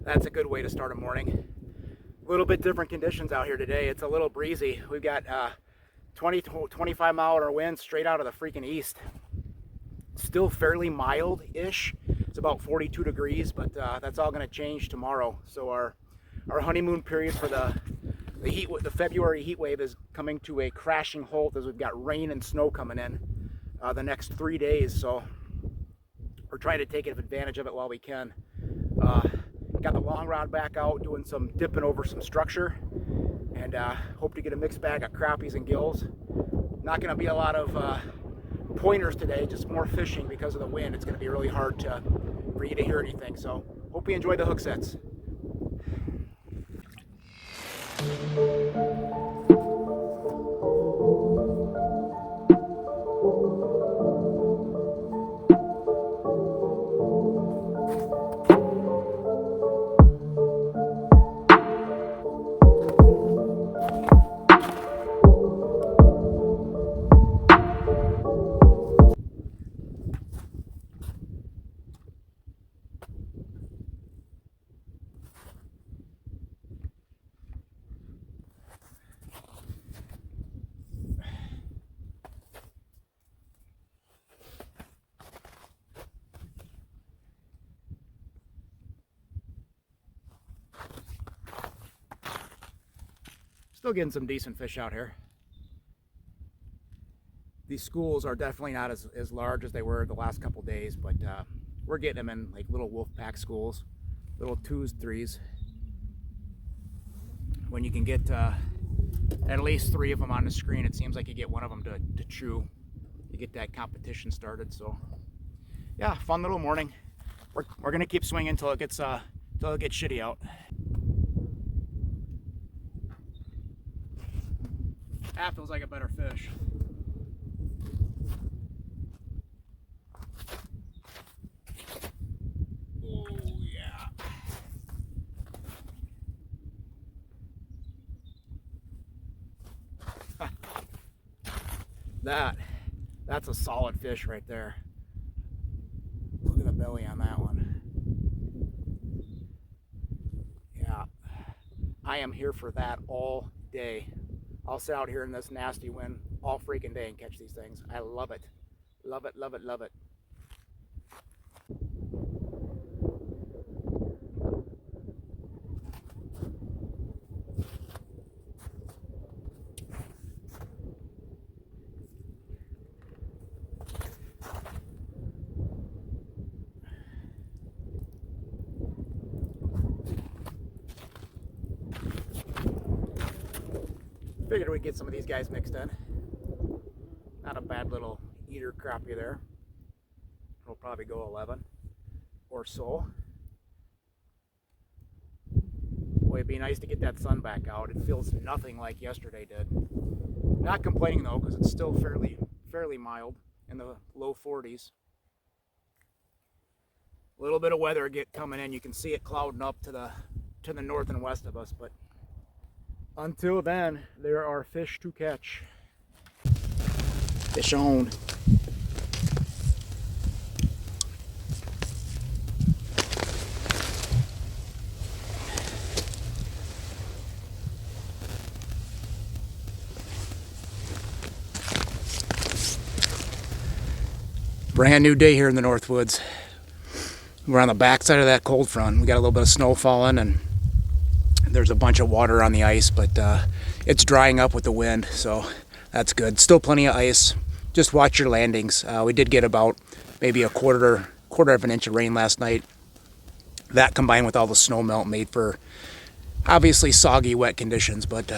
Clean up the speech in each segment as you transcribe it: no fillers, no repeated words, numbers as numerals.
that's a good way to start a morning. A little bit different conditions out here today. It's a little breezy. We've got 20 to 25 mile an hour winds straight out of the freaking east. Still fairly mild-ish. It's about 42 degrees, but that's all going to change tomorrow. So our honeymoon period for the February heat wave is coming to a crashing halt as we've got rain and snow coming in the next 3 days. So we're trying to take advantage of it while we can. Got the long rod back out, doing some dipping over some structure, and hope to get a mixed bag of crappies and gills. Not going to be a lot of pointers today, just more fishing because of the wind. It's going to be really hard for you to hear anything. So hope you enjoy the hook sets. Still getting some decent fish out here. These schools are definitely not as large as they were the last couple days, but we're getting them in like little wolf pack schools, little 2s, 3s. When you can get at least 3 of them on the screen, it seems like you get one of them to chew. You get that competition started. So yeah, fun little morning. We're gonna keep swinging until it gets shitty out. That feels like a better fish. Oh yeah. That's a solid fish right there. Look at the belly on that one. Yeah, I am here for that all day. I'll sit out here in this nasty wind all freaking day and catch these things. I love it. Love it, love it, love it. Figured we'd get some of these guys mixed in. Not a bad little eater crappie there. It'll probably go 11 or so. Boy, it'd be nice to get that sun back out. It feels nothing like yesterday did. Not complaining though, because it's still fairly mild in the low 40s. A little bit of weather coming in. You can see it clouding up to the north and west of us, but until then, there are fish to catch. Fish on. Brand new day here in the North Woods. We're on the back side of that cold front. We got a little bit of snow falling and there's a bunch of water on the ice, but it's drying up with the wind, so that's good. Still plenty of ice. Just watch your landings. We did get about maybe a quarter of an inch of rain last night. That combined with all the snow melt made for obviously soggy, wet conditions, but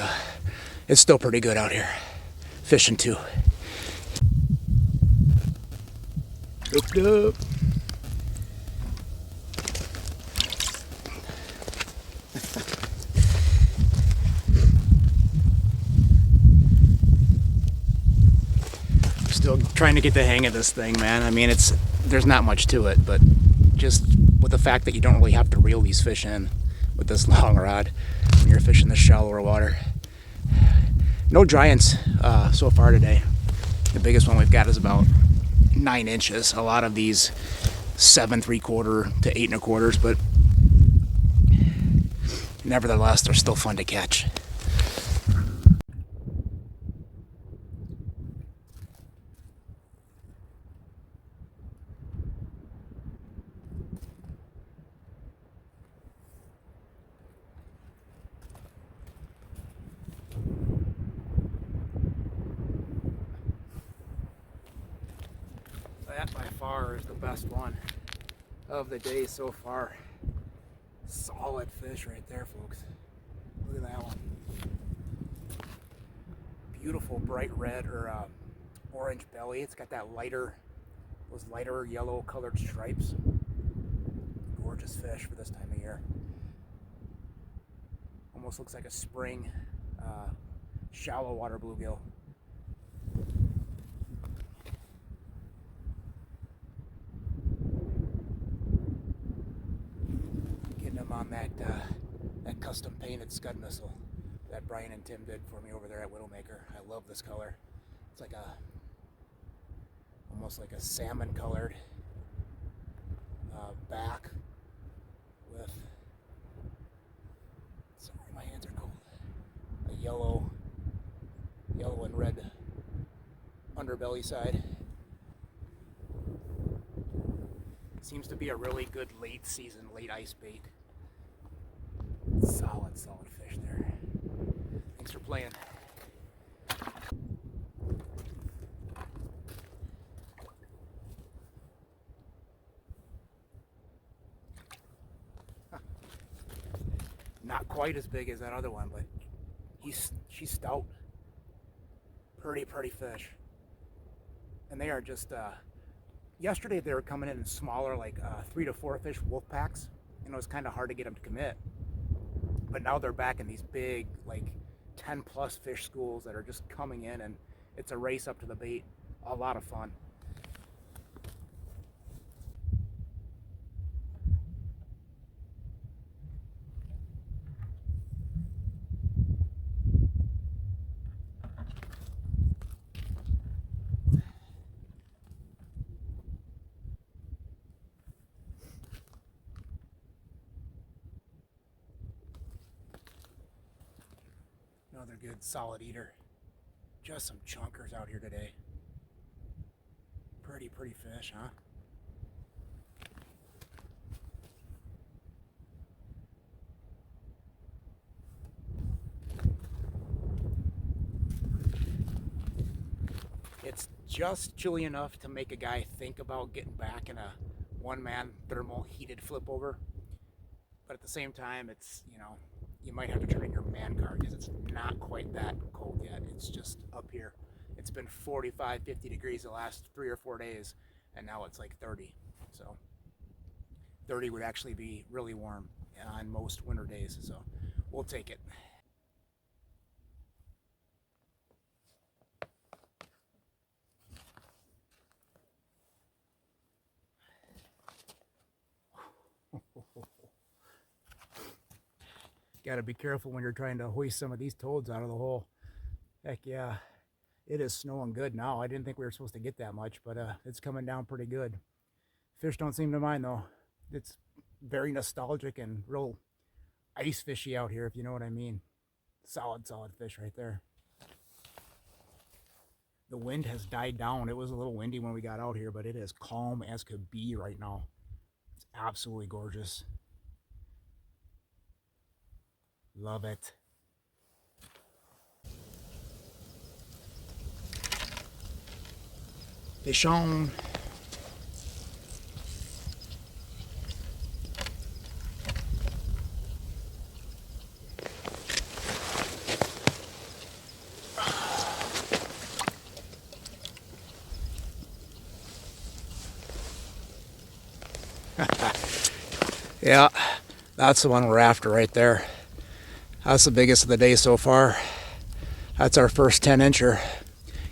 it's still pretty good out here. Fishing too. Hooked up. Still trying to get the hang of this thing, man. I mean, there's not much to it, but just with the fact that you don't really have to reel these fish in with this long rod when you're fishing the shallower water. No giants so far today. The biggest one we've got is about 9 inches. A lot of these 7 3/4 to 8 1/4, but nevertheless, they're still fun to catch. That by far is the best one of the day so far. Solid fish right there, folks. Look at that one. Beautiful bright red or orange belly. It's got that lighter, those lighter yellow colored stripes. Gorgeous fish for this time of year. Almost looks like a spring shallow water bluegill. Getting them on that custom painted scud missile that Brian and Tim did for me over there at Widowmaker. I love this color. It's like almost like a salmon colored back with, sorry, my hands are cold, a yellow and red underbelly side. Seems to be a really good late season, late ice bait. Solid fish there. Thanks for playing. Not quite as big as that other one, but she's stout. Pretty fish. And they are just, yesterday they were coming in smaller, like 3 to 4 fish wolf packs, and it was kind of hard to get them to commit. But now they're back in these big, like 10 plus fish schools that are just coming in, and it's a race up to the bait. A lot of fun. Another good solid eater. Just some chunkers out here today. Pretty fish, huh? It's just chilly enough to make a guy think about getting back in a one-man thermal heated flip over. But at the same time, it's, you know, you might have to turn in your man card because it's not quite that cold yet. It's just up here. It's been 45, 50 degrees the last 3 or 4 days, and now it's like 30. So 30 would actually be really warm on most winter days, so we'll take it. Got to be careful when you're trying to hoist some of these toads out of the hole. Heck yeah, it is snowing good now. I didn't think we were supposed to get that much, but it's coming down pretty good. Fish don't seem to mind though. It's very nostalgic and real ice fishy out here, if you know what I mean. Solid fish right there. The wind has died down. It was a little windy when we got out here, but it is calm as could be right now. It's absolutely gorgeous. Love it. Fish on. Yeah, that's the one we're after right there. That's the biggest of the day so far. That's our first 10-incher.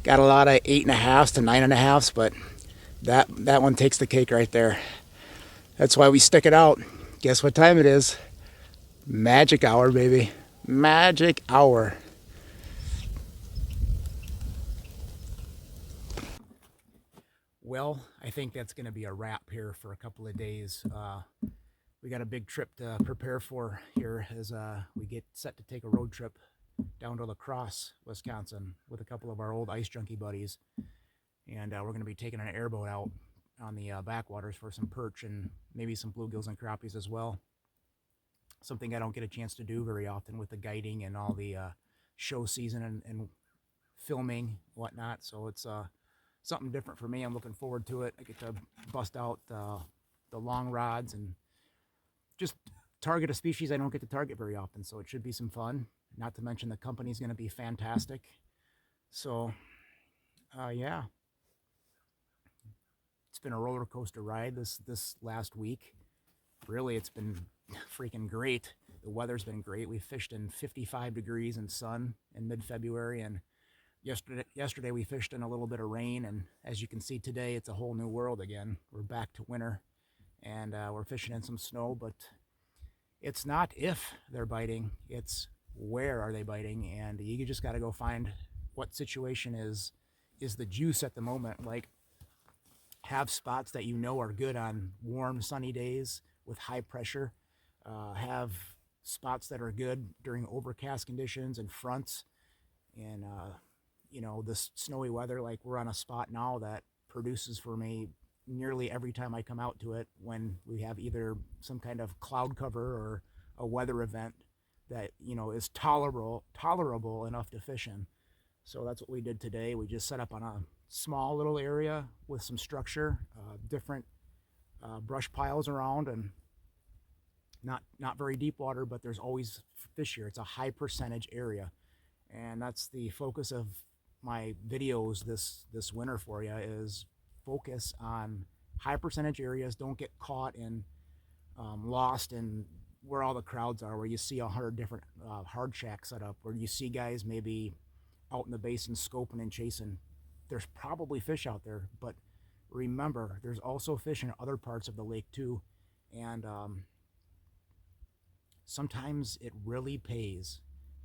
Got a lot of 8.5s to 9.5s, but that one takes the cake right there. That's why we stick it out. Guess what time it is? Magic hour, baby. Magic hour. Well, I think that's going to be a wrap here for a couple of days. we got a big trip to prepare for here as we get set to take a road trip down to LaCrosse, Wisconsin with a couple of our old ice junkie buddies. And we're going to be taking an airboat out on the backwaters for some perch and maybe some bluegills and crappies as well. Something I don't get a chance to do very often with the guiding and all the show season and filming, whatnot. So it's something different for me. I'm looking forward to it. I get to bust out the long rods and just target a species I don't get to target very often. So it should be some fun. Not to mention the company's going to be fantastic. So, yeah. It's been a roller coaster ride this last week. Really, it's been freaking great. The weather's been great. We fished in 55 degrees and sun in mid-February, and yesterday we fished in a little bit of rain, and as you can see today, it's a whole new world again. We're back to winter, and we're fishing in some snow, but it's not if they're biting, it's where are they biting, and you just got to go find what situation is the juice at the moment. Like, have spots that you know are good on warm, sunny days with high pressure. Have spots that are good during overcast conditions and fronts. And, you know, this snowy weather, like we're on a spot now that produces for me nearly every time I come out to it when we have either some kind of cloud cover or a weather event that, you know, is tolerable enough to fish in. So that's what we did today. We just set up on a small little area with some structure, different brush piles around, and not very deep water, but there's always fish here. It's a high percentage area, and that's the focus of my videos this winter for you, is focus on high percentage areas. Don't get caught in lost in where all the crowds are, where you see 100 different hard shacks set up, where you see guys maybe out in the basin scoping and chasing. There's probably fish out there, but remember, there's also fish in other parts of the lake too. And sometimes it really pays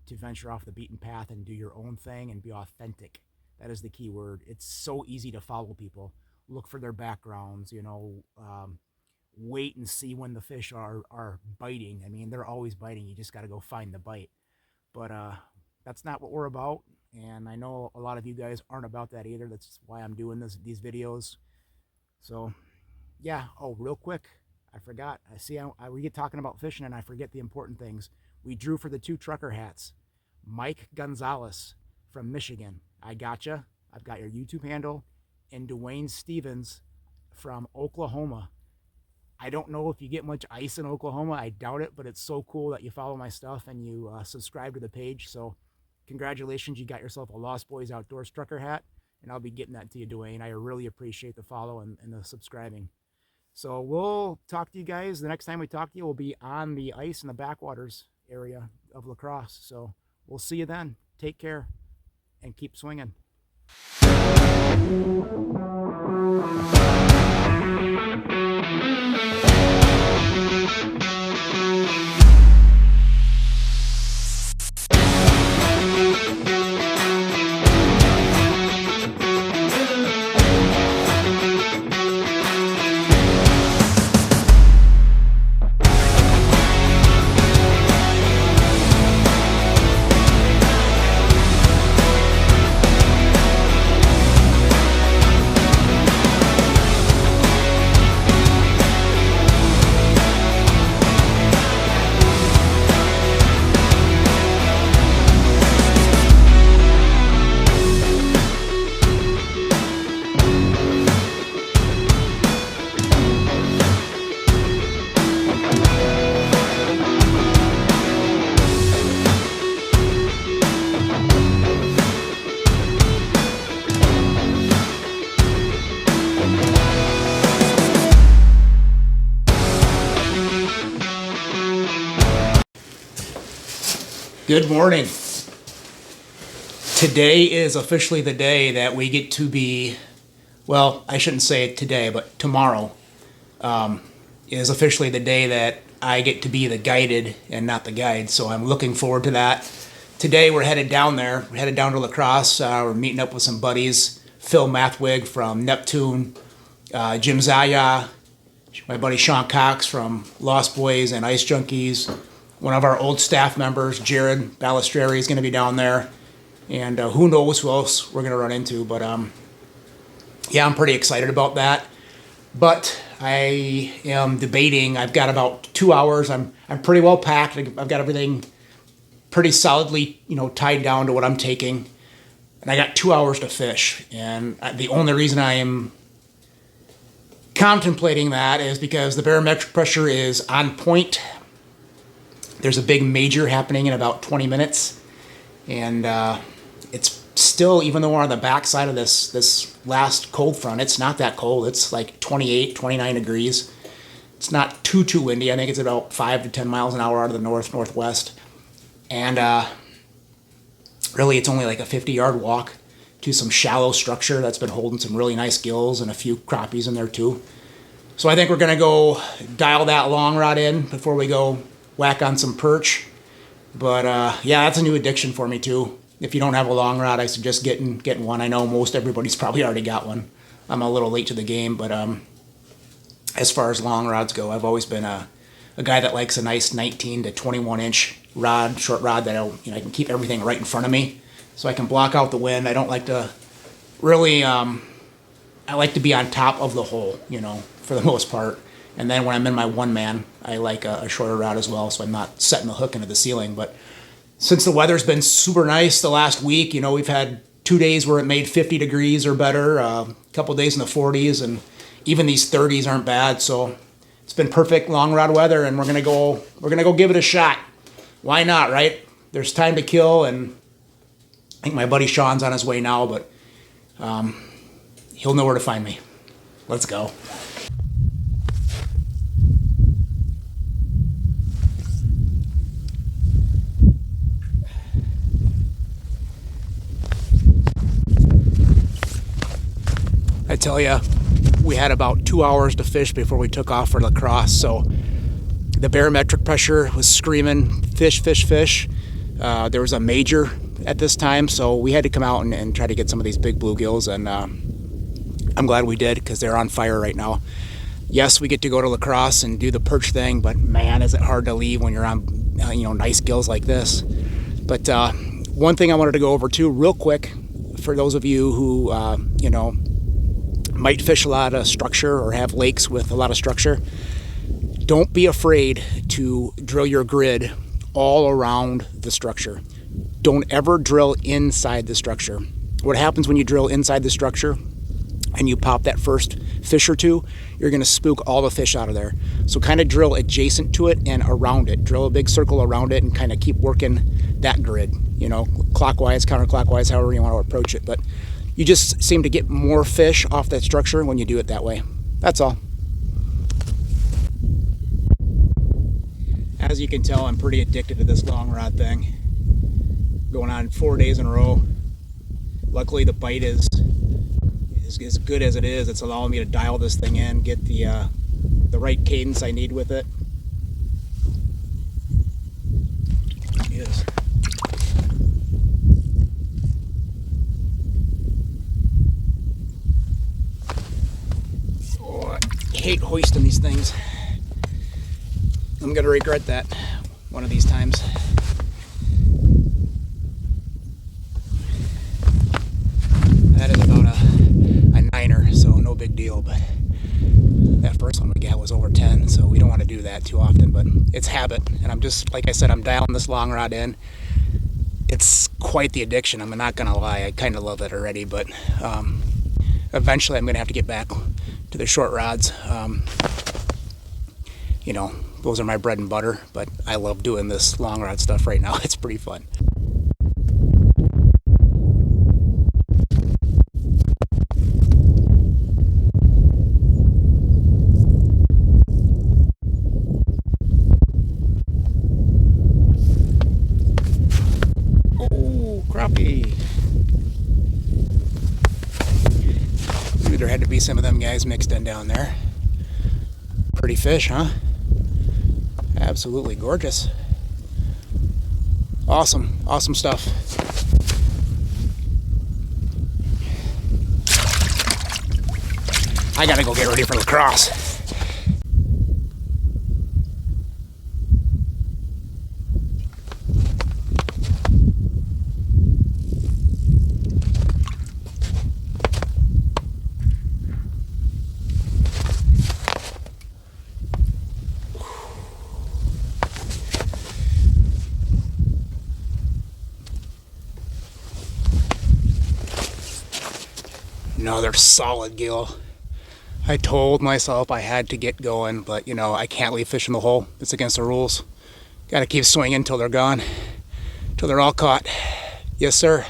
to venture off the beaten path and do your own thing and be authentic. That is the key word. It's so easy to follow people. Look for their backgrounds, you know, wait and see when the fish are biting. I mean, they're always biting. You just got to go find the bite. But that's not what we're about. And I know a lot of you guys aren't about that either. That's why I'm doing these videos. So, yeah. Oh, real quick, I forgot. I see we get talking about fishing and I forget the important things. We drew for the 2 trucker hats. Mike Gonzalez from Michigan. I gotcha. I've got your YouTube handle. And Dwayne Stevens from Oklahoma. I don't know if you get much ice in Oklahoma. I doubt it, but it's so cool that you follow my stuff and you subscribe to the page. So congratulations, you got yourself a Lost Boys Outdoors trucker hat, and I'll be getting that to you, Dwayne. I really appreciate the follow and the subscribing. So we'll talk to you guys. The next time we talk to you, we'll be on the ice in the backwaters area of LaCrosse. So we'll see you then. Take care and keep swinging. Good morning. Today is officially the day that we get to be, well, I shouldn't say it today, but tomorrow is officially the day that I get to be the guided and not the guide. So I'm looking forward to that. Today we're headed down there. We're headed down to LaCrosse. We're meeting up with some buddies. Phil Mathwig from Neptune, Jim Zaya, my buddy Sean Cox from Lost Boys and Ice Junkies. One of our old staff members, Jared Balistreri, is going to be down there. And who knows who else we're going to run into. But yeah, I'm pretty excited about that. But I am debating. I've got about 2 hours. I'm pretty well packed. I've got everything pretty solidly, tied down to what I'm taking. And I got 2 hours to fish. And the only reason I am contemplating that is because the barometric pressure is on point. There's a big major happening in about 20 minutes. And it's still, even though we're on the backside of this last cold front, it's not that cold. It's like 28, 29 degrees. It's not too windy. I think it's about 5 to 10 miles an hour out of the northwest. And really, it's only like a 50-yard walk to some shallow structure that's been holding some really nice gills and a few crappies in there too. So I think we're going to go dial that long rod in before we go whack on some perch. But yeah, that's a new addiction for me too. If you don't have a long rod, I suggest getting one. I know most everybody's probably already got one. I'm a little late to the game, but as far as long rods go, I've always been a guy that likes a nice 19 to 21 inch rod, short rod that I can keep everything right in front of me, so I can block out the wind. I don't like to really. I like to be on top of the hole, for the most part. And then when I'm in my one man, I like a shorter rod as well, so I'm not setting the hook into the ceiling. But since the weather's been super nice the last week, we've had 2 days where it made 50 degrees or better, a couple days in the 40s, and even these 30s aren't bad. So it's been perfect long rod weather, and we're gonna go give it a shot. Why not, right? There's time to kill, and I think my buddy Sean's on his way now, but he'll know where to find me. Let's go. I tell you, we had about 2 hours to fish before we took off for LaCrosse, so the barometric pressure was screaming, fish, fish, fish. There was a major at this time, so we had to come out and try to get some of these big bluegills, and I'm glad we did, because they're on fire right now. Yes, we get to go to LaCrosse and do the perch thing, but man, is it hard to leave when you're on nice gills like this. But one thing I wanted to go over too real quick, for those of you who might fish a lot of structure or have lakes with a lot of structure, don't be afraid to drill your grid all around the structure. Don't ever drill inside the structure. What happens when you drill inside the structure and you pop that first fish or two, you're going to spook all the fish out of there. So kind of drill adjacent to it and around it. Drill a big circle around it and kind of keep working that grid, clockwise, counterclockwise, however you want to approach it. But you just seem to get more fish off that structure when you do it that way. That's all. As you can tell, I'm pretty addicted to this long rod thing. Going on 4 days in a row. Luckily, the bite is as good as it is. It's allowing me to dial this thing in, get the right cadence I need with it. Yes. Oh, I hate hoisting these things. I'm gonna regret that one of these times. That is about a niner, so no big deal, but that first one we got was over 10, so we don't want to do that too often, but it's habit, and I'm just, like I said, I'm dialing this long rod in. It's quite the addiction, I'm not gonna lie. I kind of love it already, but eventually I'm gonna have to get back to the short rods. Those are my bread and butter, but I love doing this long rod stuff right now. It's pretty fun. Oh, crappie. Knew there had to be some of them guys mixed in down there. Pretty fish, huh? Absolutely gorgeous. Awesome stuff. I gotta go get ready for LaCrosse. Another solid gill. I told myself I had to get going, but you know, I can't leave fish in the hole. It's against the rules. Gotta keep swinging until they're gone, till they're all caught. Yes, sir.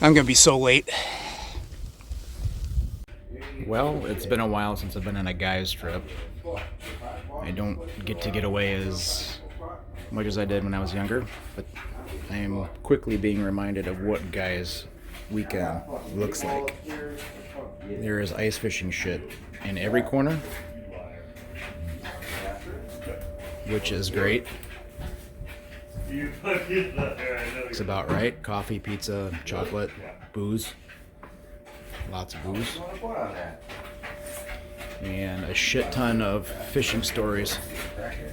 I'm gonna be so late. Well, it's been a while since I've been on a guy's trip. I don't get away as much as I did when I was younger, but I am quickly being reminded of what guys' weekend looks like. There is ice fishing shit in every corner, which is great. It's about right. Coffee, pizza, chocolate, booze. Lots of booze. And a shit ton of fishing stories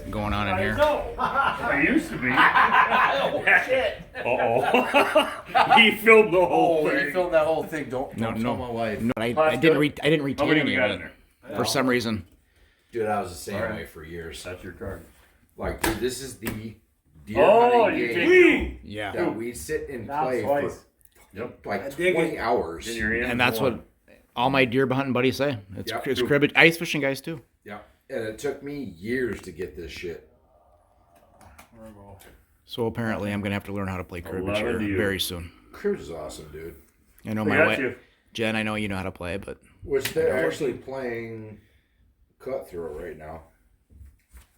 going on in here. I used to be. Oh, shit. Uh-oh. He filmed the whole thing. He filmed that whole thing. Don't tell my wife. No, I didn't retain any of it for some reason. Dude, I was the same way for years. That's your card. Like, dude, this is the deer hunting game Yeah. that we sit and play for like 20 hours. And that's what all my deer hunting buddies say. It's cribbage. Ice fishing guys too. Yeah. And it took me years to get this shit. So apparently I'm going to have to learn how to play cribbage here very soon. Cribbage is awesome, dude. I know my wife, Jen, I know you know how to play, but... Which they're actually playing cutthroat right now.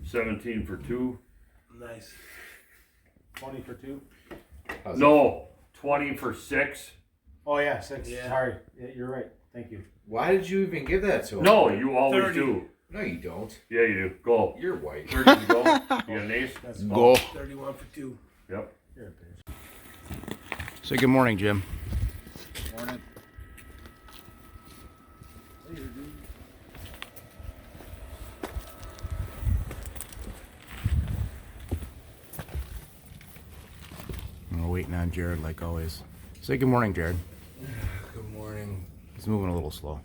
17 for 2. Nice. 20 for 2? No, 20 for 6. Oh, yeah, 6. Yeah. Sorry. Yeah, you're right. Thank you. Why did you even give that to him? No, you always 30. do. No, you don't. Yeah, you do. Go. You're white. 30 to go. You got an ace? That's Go. 31 for 2. Yep. Here, bitch. Say good morning, Jim. Morning. We're waiting on Jared like always. Say good morning, Jared. Good morning. He's moving a little slow.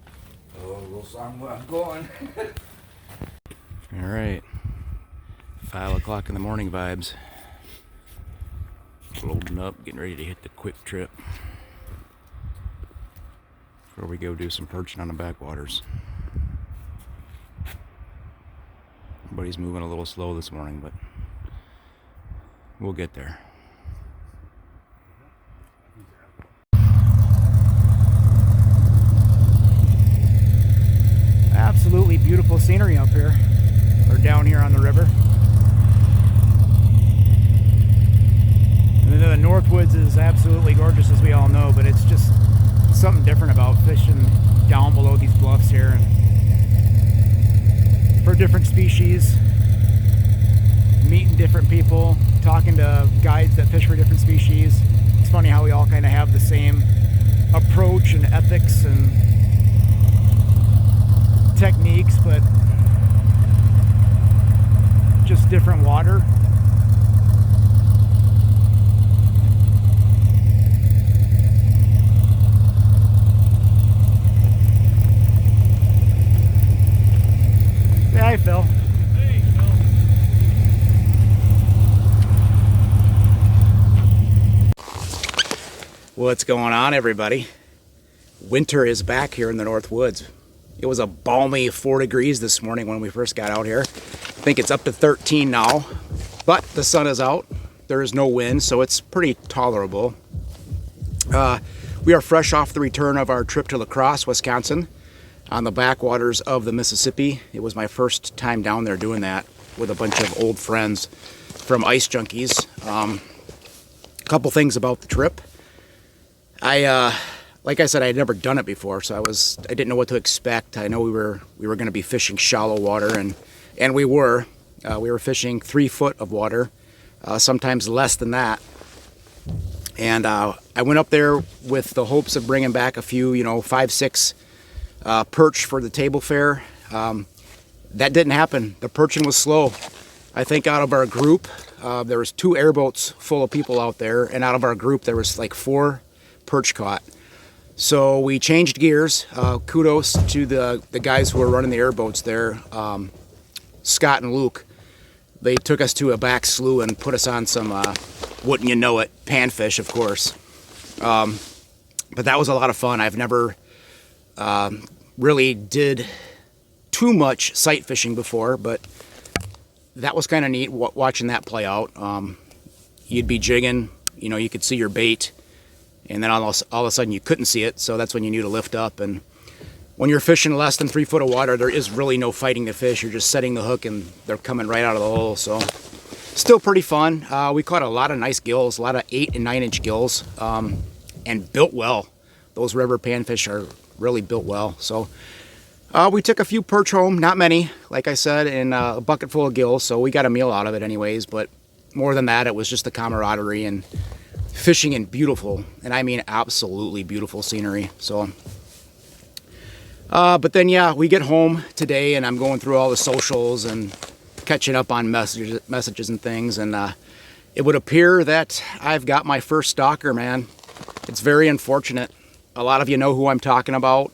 Oh, I'm going. All right. 5 o'clock in the morning vibes. Loading up, getting ready to hit the quick trip. Before we go do some perching on the backwaters. Everybody's moving a little slow this morning, but we'll get there. Absolutely beautiful scenery up here, or down here on the river. And then the Northwoods is absolutely gorgeous, as we all know, but it's just something different about fishing down below these bluffs here and for different species, meeting different people, talking to guides that fish for different species. It's funny how we all kind of have the same approach and ethics and techniques, but just different water. Hi, Phil. Hey, Phil. What's going on, everybody? Winter is back here in the Northwoods. It was a balmy 4 degrees this morning when we first got out here. I think it's up to 13 now, but the sun is out. There is no wind, so it's pretty tolerable. We are fresh off the return of our trip to LaCrosse, Wisconsin, on the backwaters of the Mississippi. It was my first time down there doing that with a bunch of old friends from Ice Junkies. A couple things about the trip. Like I said, I had never done it before, so I didn't know what to expect. I know we were going to be fishing shallow water, and we were. We were fishing 3 foot of water, sometimes less than that. And I went up there with the hopes of bringing back a few, 5, 6 perch for the table fare. That didn't happen. The perching was slow. I think out of our group, there was 2 airboats full of people out there, and out of our group there was like 4 perch caught. So we changed gears. Kudos to the guys who were running the airboats there, Scott and Luke. They took us to a back slough and put us on some, wouldn't you know it, panfish, of course. But that was a lot of fun. I've never really did too much sight fishing before, but that was kind of neat watching that play out. You'd be jigging, you know, you could see your bait, and then all of a sudden you couldn't see it, so that's when you knew to lift up. And when you're fishing less than 3 foot of water, there is really no fighting the fish. You're just setting the hook and they're coming right out of the hole. So still pretty fun. We caught a lot of nice gills, a lot of 8 and 9 inch gills, and built well. Those river panfish are really built well. So we took a few perch home, not many, like I said, and a bucket full of gills. So we got a meal out of it anyways. But more than that, it was just the camaraderie and fishing in beautiful, and I mean absolutely beautiful scenery. So but then, yeah, we get home today, and I'm going through all the socials and catching up on messages and things, and it would appear that I've got my first stalker, man. It's very unfortunate. A lot of you know who I'm talking about.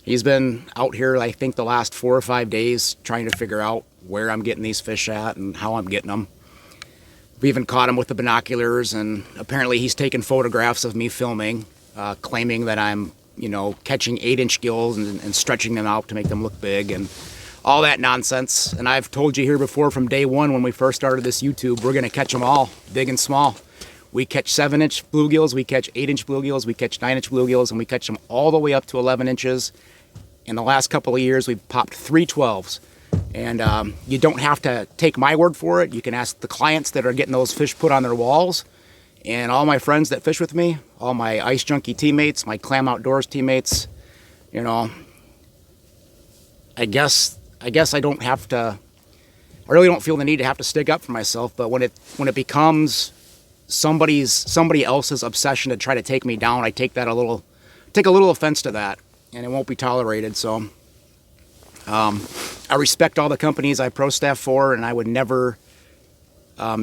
He's been out here, I think, the last 4 or 5 days trying to figure out where I'm getting these fish at and how I'm getting them. We even caught him with the binoculars, and apparently he's taken photographs of me filming, claiming that I'm, you know, catching 8 inch gills and stretching them out to make them look big and all that nonsense. And I've told you here before from day one when we first started this YouTube, we're going to catch them all, big and small. We catch 7 inch bluegills, we catch 8 inch bluegills, we catch 9 inch bluegills, and we catch them all the way up to 11 inches. In the last couple of years, we've popped 3 12s. And you don't have to take my word for it. You can ask the clients that are getting those fish put on their walls. And all my friends that fish with me, all my Ice Junkie teammates, my Clam Outdoors teammates, you know, I guess I don't have to, I really don't feel the need to have to stick up for myself. But when it becomes somebody else's obsession to try to take me down, I take a little offense to that, and it won't be tolerated. So I respect all the companies I pro staff for, and I would never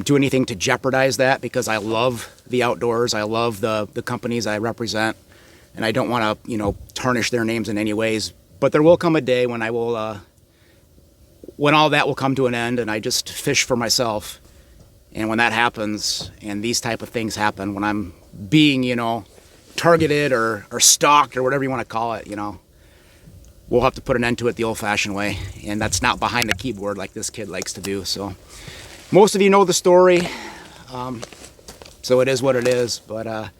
do anything to jeopardize that, because I love the outdoors. I love the companies I represent, and I don't want to, you know, tarnish their names in any ways. But there will come a day when I will, when all that will come to an end, and I just fish for myself. And when that happens, and these type of things happen, when I'm being, you know, targeted or stalked or whatever you want to call it, you know, we'll have to put an end to it the old-fashioned way, and that's not behind the keyboard like this kid likes to do. So most of you know the story, so it is what it is. But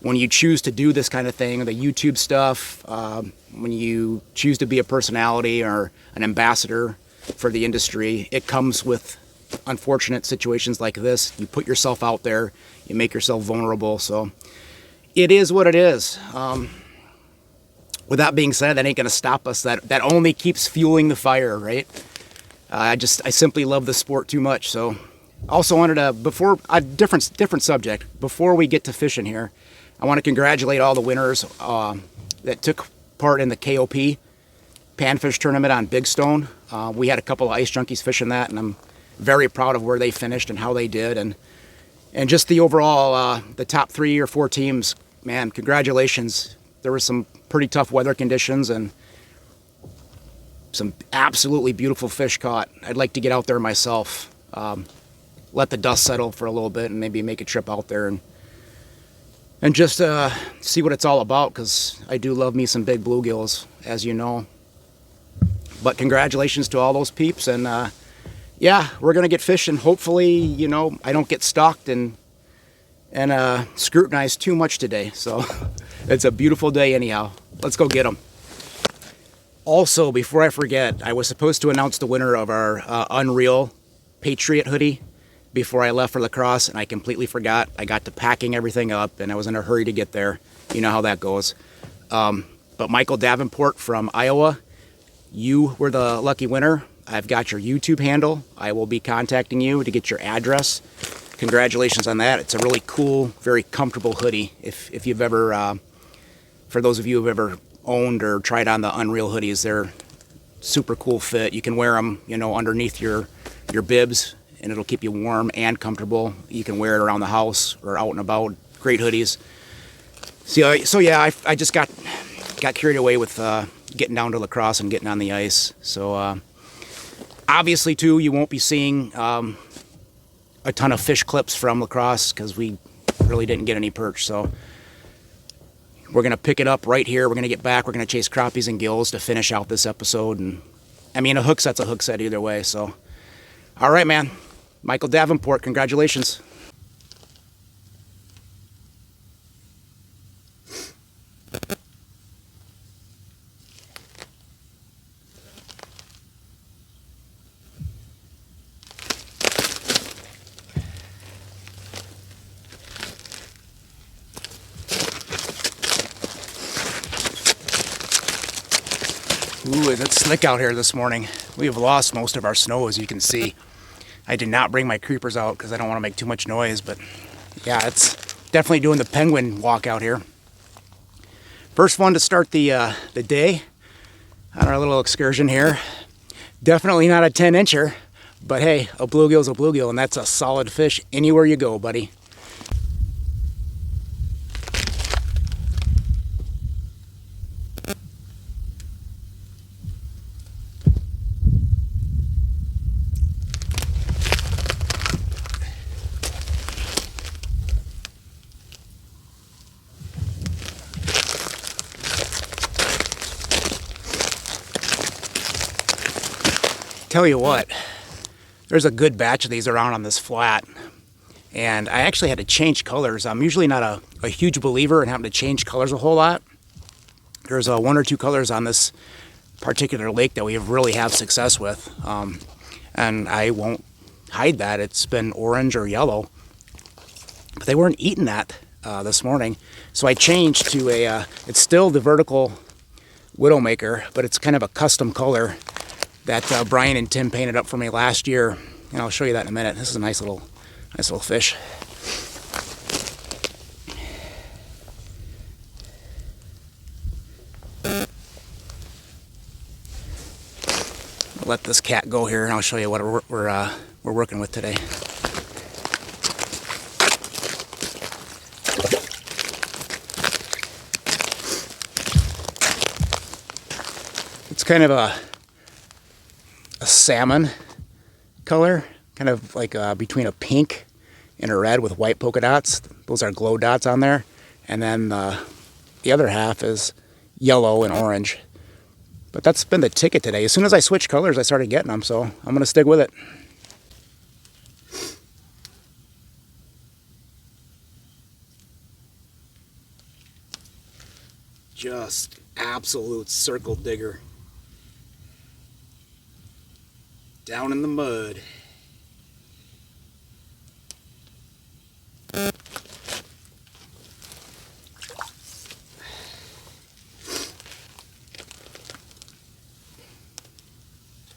when you choose to do this kind of thing, the YouTube stuff, when you choose to be a personality or an ambassador for the industry, it comes with unfortunate situations like this. You put yourself out there, you make yourself vulnerable. So it is what it is. With that being said, that ain't gonna stop us. That only keeps fueling the fire, right? I simply love the sport too much. So also wanted to, before a different subject, before we get to fishing here, I want to congratulate all the winners that took part in the KOP panfish tournament on Big Stone. We had a couple of Ice Junkies fishing that, and I'm very proud of where they finished and how they did, and just the overall the top 3 or 4 teams. Man, congratulations. There were some pretty tough weather conditions and some absolutely beautiful fish caught. I'd like to get out there myself, let the dust settle for a little bit, and maybe make a trip out there and just see what it's all about, because I do love me some big bluegills, as you know. But congratulations to all those peeps, and yeah, we're gonna get fishing. Hopefully, you know, I don't get stalked and scrutinized too much today. So it's a beautiful day anyhow. Let's go get them. Also, before I forget, I was supposed to announce the winner of our Unreal Patriot hoodie before I left for LaCrosse, and I completely forgot. I got to packing everything up, and I was in a hurry to get there. You know how that goes. But Michael Davenport from Iowa, you were the lucky winner. I've got your YouTube handle. I will be contacting you to get your address. Congratulations on that. It's a really cool, very comfortable hoodie. If you've ever, for those of you who've ever owned or tried on the Unreal hoodies, they're super cool fit. You can wear them, you know, underneath your bibs, and it'll keep you warm and comfortable. You can wear it around the house or out and about. Great hoodies. So yeah, I just got carried away with getting down to LaCrosse and getting on the ice. So obviously, too, you won't be seeing a ton of fish clips from LaCrosse because we really didn't get any perch. So we're going to pick it up right here. We're going to get back. We're going to chase crappies and gills to finish out this episode. And I mean, a hook set's a hook set either way. So, all right, man. Michael Davenport, congratulations. Ooh, it's slick out here this morning. We have lost most of our snow, as you can see. I did not bring my creepers out because I don't want to make too much noise, but yeah, it's definitely doing the penguin walk out here. First one to start the day on our little excursion here. Definitely not a 10-incher, but hey, a bluegill's a bluegill, and that's a solid fish anywhere you go, buddy. Tell you what, there's a good batch of these around on this flat, and I actually had to change colors. I'm usually not a huge believer in having to change colors a whole lot. There's one or two colors on this particular lake that we really have success with, and I won't hide that. It's been orange or yellow, but they weren't eating that this morning, so I changed to it's still the vertical Widowmaker, but it's kind of a custom color that Brian and Tim painted up for me last year, and I'll show you that in a minute. This is a nice little fish. I'll let this cat go here, and I'll show you what we're working with today. It's kind of a salmon color, kind of like between a pink and a red with white polka dots. Those are glow dots on there. And then the other half is yellow and orange. But that's been the ticket today. As soon as I switched colors, I started getting them, so I'm going to stick with it. Just absolute circle digger. Down in the mud.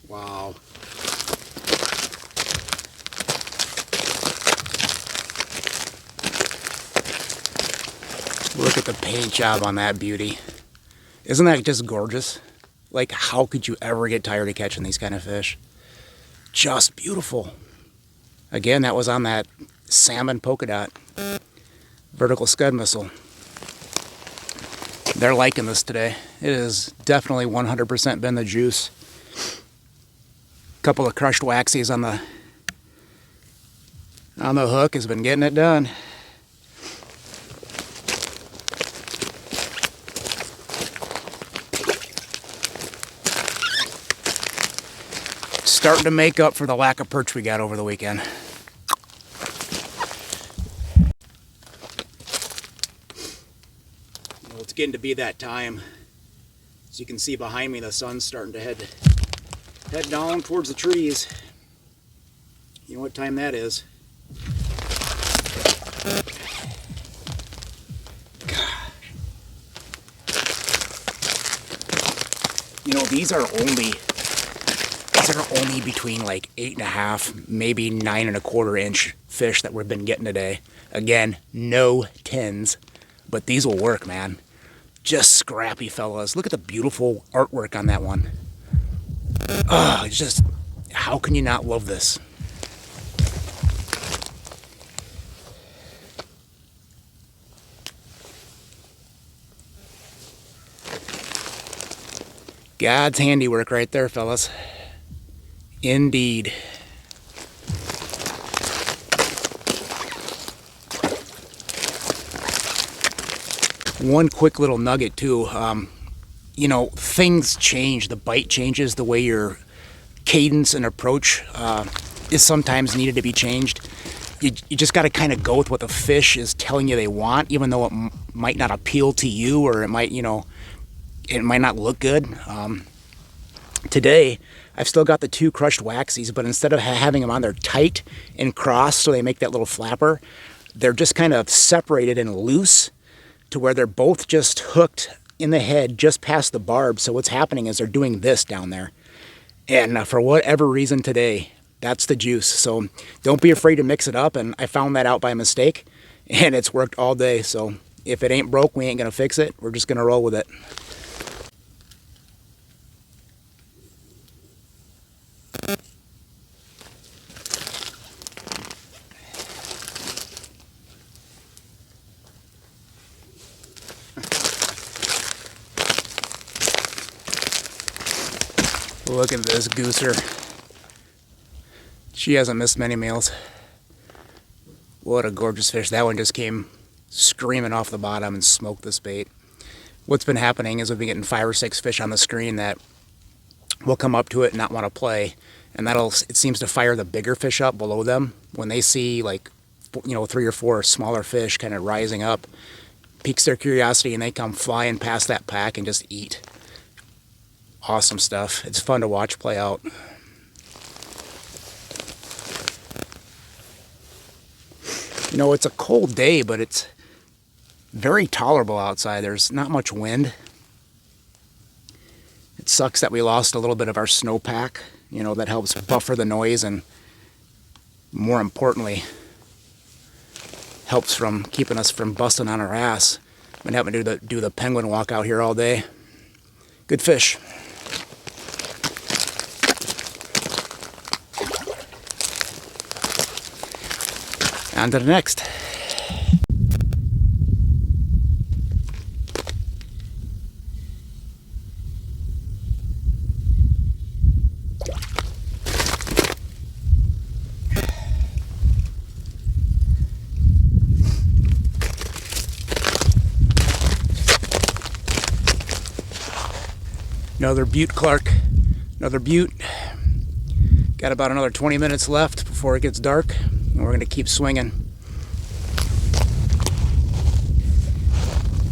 Wow. Look at the paint job on that beauty. Isn't that just gorgeous? Like, how could you ever get tired of catching these kind of fish? Just beautiful. Again, that was on that salmon polka dot vertical scud missile. They're liking this today. It has definitely 100% been the juice. Couple of crushed waxies on the hook has been getting it done. Starting to make up for the lack of perch we got over the weekend. Well, it's getting to be that time. As you can see behind me, the sun's starting to head down towards the trees. You know what time that is. You know, these are only between like 8.5, maybe 9.25 inch fish that we've been getting today. Again, no 10s, but these will work, man. Just scrappy fellas. Look at the beautiful artwork on that one. Oh, it's just, how can you not love this? God's handiwork right there, fellas. Indeed. One quick little nugget too. You know, things change. The bite changes. The way your cadence and approach is sometimes needed to be changed. You just got to kind of go with what the fish is telling you they want, even though it might not appeal to you, or it might, you know, it might not look good. Today, I've still got the 2 crushed waxies, but instead of having them on there tight and crossed so they make that little flapper, they're just kind of separated and loose to where they're both just hooked in the head just past the barb. So what's happening is they're doing this down there. And for whatever reason today, that's the juice. So don't be afraid to mix it up. And I found that out by mistake, and it's worked all day. So if it ain't broke, we ain't gonna fix it. We're just gonna roll with it. Look at this gooser. She hasn't missed many meals. What a gorgeous fish. That one just came screaming off the bottom and smoked this bait. What's been happening is we've been getting 5 or 6 fish on the screen that will come up to it and not want to play. And it seems to fire the bigger fish up below them. When they see, like, you know, 3 or 4 smaller fish kind of rising up, piques their curiosity, and they come flying past that pack and just eat. Awesome stuff. It's fun to watch play out. You know, it's a cold day, but it's very tolerable outside. There's not much wind. It sucks that we lost a little bit of our snowpack. You know, that helps buffer the noise, and more importantly, helps from keeping us from busting on our ass. Been having to do the penguin walk out here all day. Good fish. On to the next. Another butte, Clark. Another butte. Got about another 20 minutes left before it gets dark, and we're gonna keep swinging.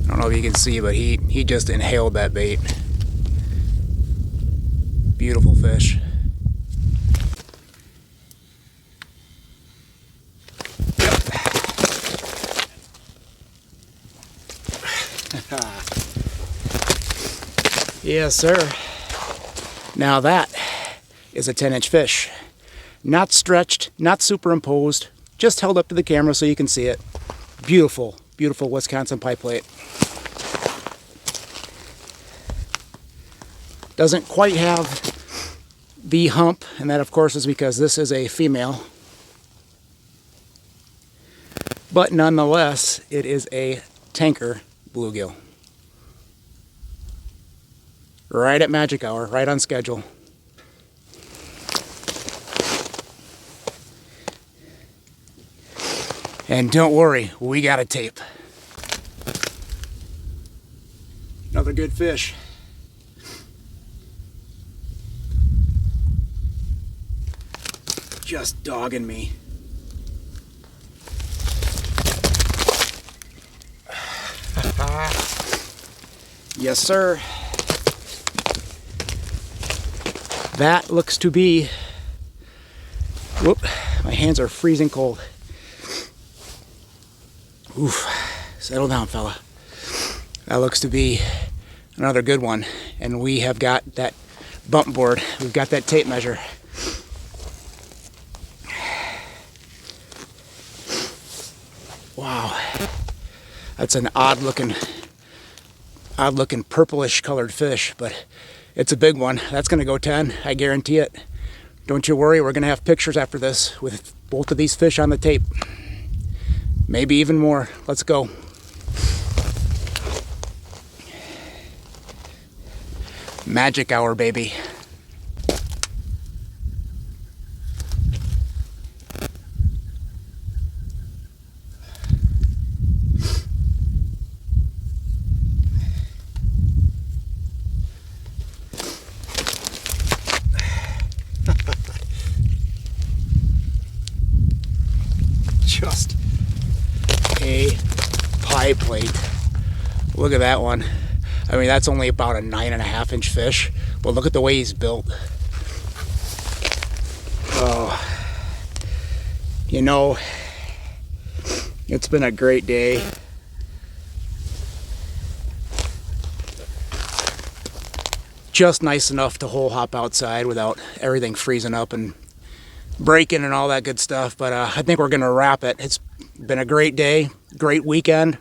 I don't know if you can see, but he just inhaled that bait. Beautiful fish. Yes, sir. Now that is a 10-inch fish. Not stretched, not superimposed, just held up to the camera so you can see it. Beautiful, beautiful Wisconsin pieplate. Doesn't quite have the hump, and that of course is because this is a female. But nonetheless, it is a tanker bluegill. Right at magic hour, right on schedule. And don't worry, we got a tape. Another good fish. Just dogging me. Yes, sir. That looks to be, whoop, my hands are freezing cold. Oof, settle down, fella. That looks to be another good one. And we have got that bump board. We've got that tape measure. Wow. That's an odd looking purplish colored fish, but it's a big one. That's gonna go 10, I guarantee it. Don't you worry, we're gonna have pictures after this with both of these fish on the tape. Maybe even more. Let's go. Magic hour, baby. just a pie plate. Look at that one. I mean, that's only about a 9.5-inch fish, but look at the way he's built. Oh, you know, it's been a great day. Just nice enough to hole hop outside without everything freezing up and breaking and all that good stuff. But I think we're gonna wrap it. It's been a great day, great weekend.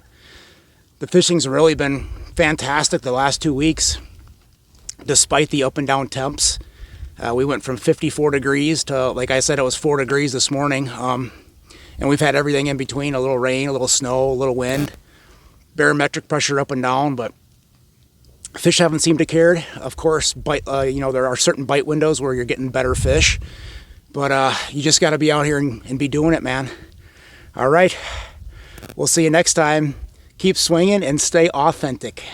The fishing's really been fantastic the last 2 weeks, despite the up and down temps. We went from 54 degrees to, like I said, it was 4 degrees this morning. And we've had everything in between, a little rain, a little snow, a little wind, barometric pressure up and down, but fish haven't seemed to care. Of course, you know, there are certain bite windows where you're getting better fish, but you just got to be out here and be doing it, man. All right, we'll see you next time. Keep swinging and stay authentic.